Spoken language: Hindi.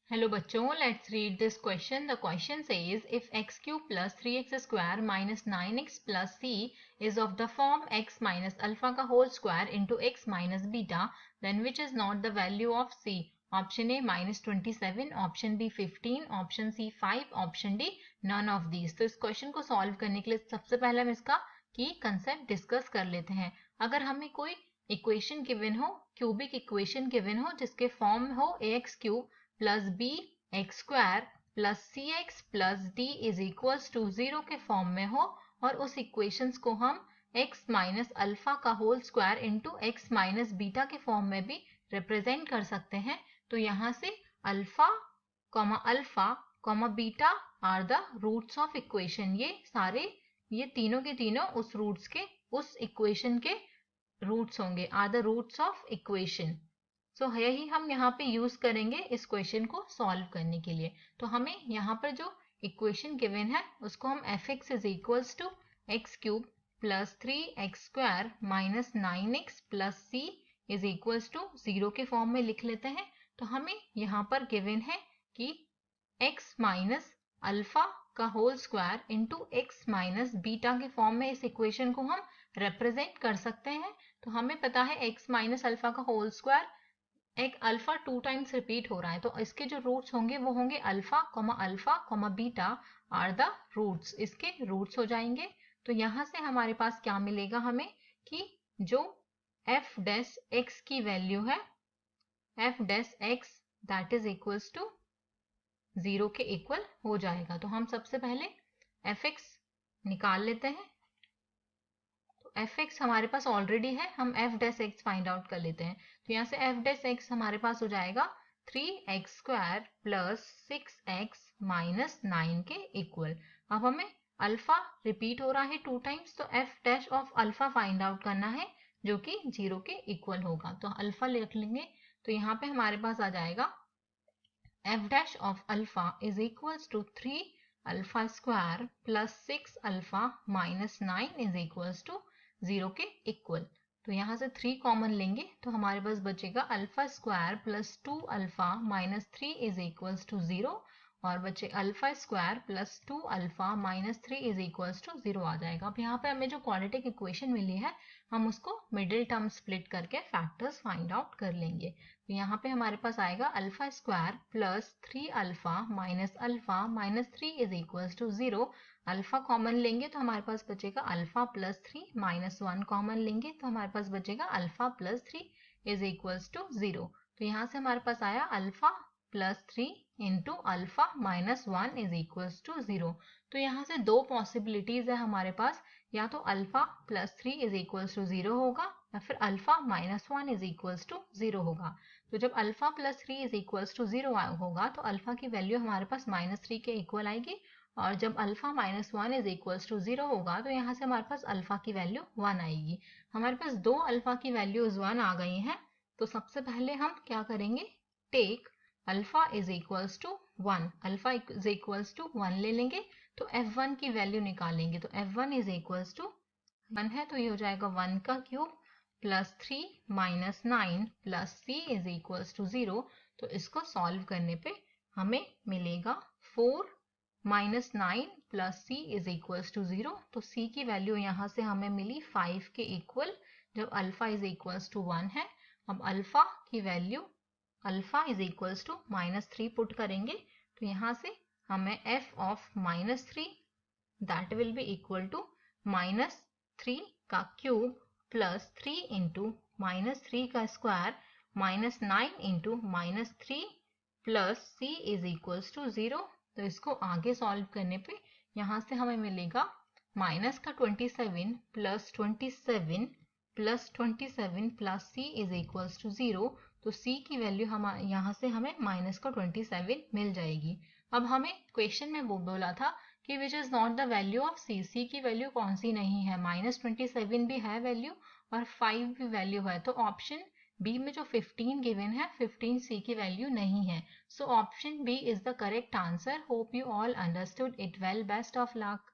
हेलो बच्चों, let's read this question. The question says if x cube plus 3x square minus 9x plus c is of the form x minus alpha का whole square into x minus beta, then which is not the value of c. Option A -27, option B 15, option C 5, option D none of these. तो इस क्वेश्चन को सॉल्व करने के लिए सबसे पहले हम इसका की कंसेप्ट डिस्कस कर लेते हैं. अगर हमें कोई इक्वेशन गिवन हो, क्यूबिक इक्वेशन गिवन हो जिसके फॉर्म हो ax cube plus b x square plus c x plus d is equals to 0 के फॉर्म में हो और उस इक्वेशंस को हम x माइनस अल्फा का whole square into x minus beta के फॉर्म में भी रिप्रेजेंट कर सकते हैं. तो यहाँ से alpha comma beta are the roots of equation. ये तीनों के तीनों उस रूट्स के उस इक्वेशन के रूट्स होंगे, are the roots of equation. So यही हम यहाँ पे यूज करेंगे इस क्वेश्चन को सॉल्व करने के लिए. तो हमें यहाँ पर जो इक्वेशन गिवन है उसको हम f x is equals to x cube plus 3x square minus 9x plus C is equals to 0 के फॉर्म में लिख लेते हैं. तो हमें यहाँ पर गिवन है कि x माइनस अल्फा का whole square into x minus beta के फॉर्म में इस इक्वेशन को हम रिप्रेजेंट कर सकते हैं. तो हमें पता है x माइनस अल्फा का होल स्क्वायर एक अल्फा 2 टाइम्स रिपीट हो रहा है, तो इसके जो रूट्स होंगे वो होंगे alpha comma beta are the roots, इसके रूट्स हो जाएंगे. तो यहाँ से हमारे पास क्या मिलेगा हमें कि जो एफ डैश एक्स की वैल्यू है F dash X that is equals to 0 के इक्वल हो जाएगा. तो हम सबसे पहले एफ एक्स निकाल लेते हैं. एफ एक्स हमारे पास ऑलरेडी है, हम F dash x find out कर लेते हैं. तो यहाँ से एफ डैश एक्स हमारे पास हो जाएगा 3x square plus 6x minus 9 के इक्वल. अब हमें अल्फा रिपीट हो रहा है 2 टाइम्स, तो F dash of alpha find out करना है जो कि 0 के इक्वल होगा. तो अल्फा लिख लेंगे. तो यहाँ पे हमारे पास आ जाएगा F dash of alpha is equals to 3 alpha square plus 6 alpha minus 9 is equals to 0 के इक्वल. तो यहाँ से 3 कॉमन लेंगे तो हमारे पास बचेगा alpha square plus 2 alpha minus 3 is equals to 0 और बचे alpha square plus 2 alpha minus 3 is equals to 0 आ जाएगा. अब यहाँ पे हमें जो क्वाड्रेटिक इक्वेशन मिली है हम उसको मिडिल टर्म स्प्लिट करके फैक्टर्स फाइंड आउट कर लेंगे. तो यहाँ पे हमारे पास आएगा alpha square plus 3 alpha minus 3 is equals to 0. Alpha common लेंगे तो हमारे पास बचेगा अल्फा प्लस 3 माइनस 1 कॉमन लेंगे तो हमारे पास बचेगा alpha plus 3 is equals to 0. तो यहाँ से हमारे पास आया alpha plus 3 into alpha minus 1 is equals to 0. तो यहाँ से दो पॉसिबिलिटीज है हमारे पास, या तो alpha plus 3 is equals to 0 होगा या फिर alpha minus 1 is equals to 0 होगा. तो जब alpha plus 3 is equals to 0 होगा तो अल्फा की वैल्यू हमारे पास माइनस 3 के इक्वल आएगी और जब alpha minus 1 is equals to 0 होगा तो यहाँ से हमारे पास अल्फा की वैल्यू 1 आएगी. हमारे पास दो अल्फा की वैल्यूज 1 आ गई हैं. तो सबसे पहले हम क्या करेंगे, take alpha is equals to 1, alpha is equals to 1 ले लेंगे तो f1 की वैल्यू निकालेंगे. तो f1 इज इक्वल्स टू 1 है तो ये हो जाएगा 1 का cube plus 3 minus 9 plus c is equals to 0. तो इसको सॉल्व करने पे हमें मिलेगा 4 minus 9 plus C is equals to 0. तो c की वैल्यू यहाँ से हमें मिली 5 के इक्वल जब अल्फा इज इक्वल्स टू 1 है. अब अल्फा की value alpha is equals to minus 3 put करेंगे तो यहाँ से हमें f of minus 3 that will be equal to minus 3 का क्यूब प्लस 3 इंटू माइनस 3 का square minus 9 into minus 3 plus c is equals to 0. तो इसको आगे सॉल्व करने पे यहाँ से हमें मिलेगा माइनस का 27 plus 27 plus c is equals to 0. तो c की वैल्यू हम यहाँ से हमें माइनस का 27 मिल जाएगी. अब हमें क्वेश्चन में वो बोला था कि विच is not the value of c की वैल्यू कौन सी नहीं है, माइनस 27 भी है वैल्यू और 5 भी वैल्यू है. तो ऑप्शन बी में जो 15 गिवन है 15 सी की वैल्यू नहीं है. So option B is the correct answer. Hope you all understood it well. Best of luck.